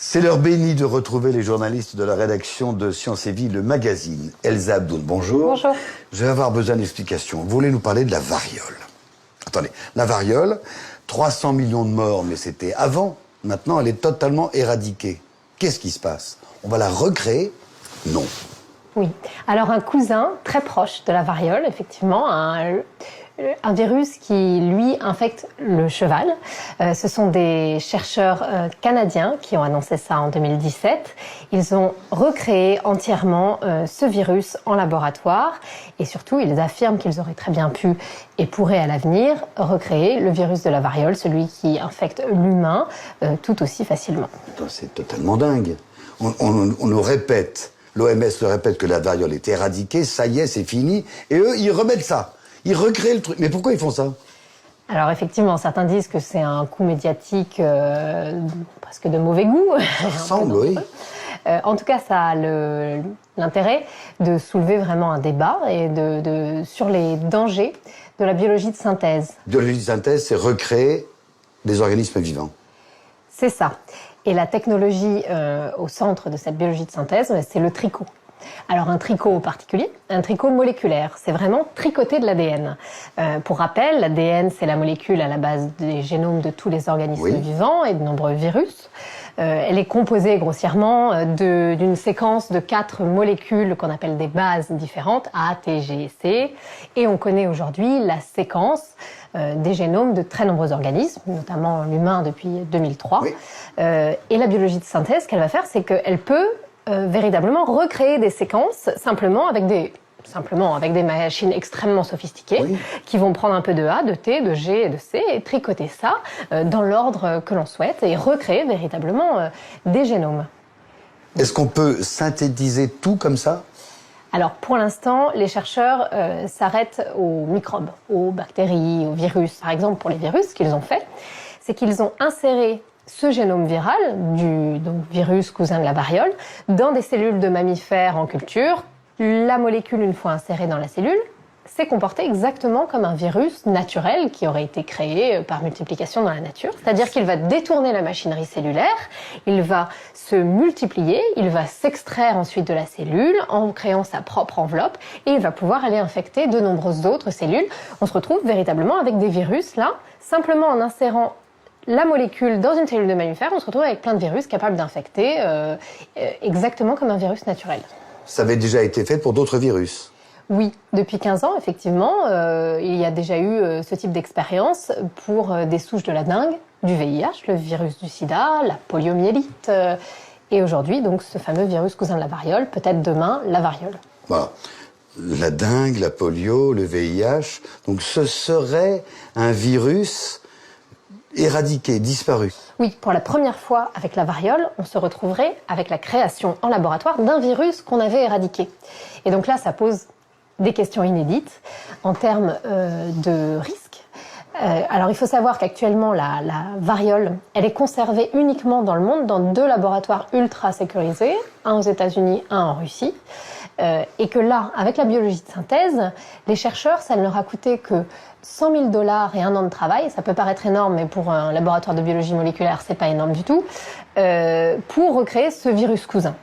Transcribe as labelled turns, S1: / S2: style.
S1: C'est l'heure bénie de retrouver les journalistes de la rédaction de Science et Vie, le magazine. Elsa Abdoun, bonjour.
S2: Bonjour.
S1: Je vais avoir besoin d'explications. Vous voulez nous parler de la variole. Attendez, la variole, 300 millions de morts, mais c'était avant. Maintenant, elle est totalement éradiquée. Qu'est-ce qui se passe? On va la recréer? Non.
S2: Oui. Alors, un cousin très proche de la variole, effectivement, un virus qui, lui, infecte le cheval. Ce sont des chercheurs canadiens qui ont annoncé ça en 2017. Ils ont recréé entièrement ce virus en laboratoire et surtout, ils affirment qu'ils auraient très bien pu et pourraient à l'avenir recréer le virus de la variole, celui qui infecte l'humain tout aussi facilement.
S1: C'est totalement dingue. On nous répète, l'OMS le répète que la variole est éradiquée, ça y est, c'est fini, et eux, ils remettent ça. Ils recréent le truc. Mais pourquoi ils font ça?
S2: Alors effectivement, certains disent que c'est un coup médiatique presque de mauvais goût.
S1: Ça ressemble, oui.
S2: En tout cas, ça a l'intérêt de soulever vraiment un débat et sur les dangers de la biologie de synthèse.
S1: Biologie de synthèse, c'est recréer des organismes vivants.
S2: C'est ça. Et la technologie au centre de cette biologie de synthèse, c'est le tricot. Alors un tricot particulier, un tricot moléculaire, c'est vraiment tricoter de l'ADN. Pour rappel, l'ADN c'est la molécule à la base des génomes de tous les organismes vivants et de nombreux virus. Elle est composée grossièrement d'une séquence de 4 molécules qu'on appelle des bases différentes, A, T, G et C. Et on connaît aujourd'hui la séquence des génomes de très nombreux organismes, notamment l'humain depuis 2003. Oui. Et la biologie de synthèse, ce qu'elle va faire, c'est qu'elle peut véritablement recréer des séquences simplement avec des machines extrêmement sophistiquées qui vont prendre un peu de A, de T, de G et de C et tricoter ça dans l'ordre que l'on souhaite et recréer véritablement des génomes.
S1: Est-ce qu'on peut synthétiser tout comme ça?
S2: Alors pour l'instant, les chercheurs s'arrêtent aux microbes, aux bactéries, aux virus. Par exemple, pour les virus, ce qu'ils ont fait, c'est qu'ils ont inséré ce génome viral du virus cousin de la variole dans des cellules de mammifères en culture. La molécule, une fois insérée dans la cellule, s'est comportée exactement comme un virus naturel qui aurait été créé par multiplication dans la nature. C'est-à-dire qu'il va détourner la machinerie cellulaire, il va se multiplier, il va s'extraire ensuite de la cellule en créant sa propre enveloppe et il va pouvoir aller infecter de nombreuses autres cellules. On se retrouve véritablement avec des virus là, simplement en insérant la molécule dans une cellule de mammifère, on se retrouve avec plein de virus capables d'infecter exactement comme un virus naturel.
S1: Ça avait déjà été fait pour d'autres virus?
S2: Oui, depuis 15 ans, effectivement, il y a déjà eu ce type d'expérience pour des souches de la dengue, du VIH, le virus du sida, la poliomyélite, et aujourd'hui, donc, ce fameux virus cousin de la variole, peut-être demain, la variole.
S1: Voilà. La dengue, la polio, le VIH, donc ce serait un virus éradiqué, disparu.
S2: Oui, pour la première fois avec la variole, on se retrouverait avec la création en laboratoire d'un virus qu'on avait éradiqué. Et donc là, ça pose des questions inédites en termes de risque. Alors il faut savoir qu'actuellement, la variole, elle est conservée uniquement dans le monde dans 2 laboratoires ultra sécurisés, un aux États-Unis, un en Russie. Et que là, avec la biologie de synthèse, les chercheurs, ça ne leur a coûté que $100 000 et 1 an de travail. Ça peut paraître énorme, mais pour un laboratoire de biologie moléculaire, c'est pas énorme du tout, pour recréer ce virus cousin.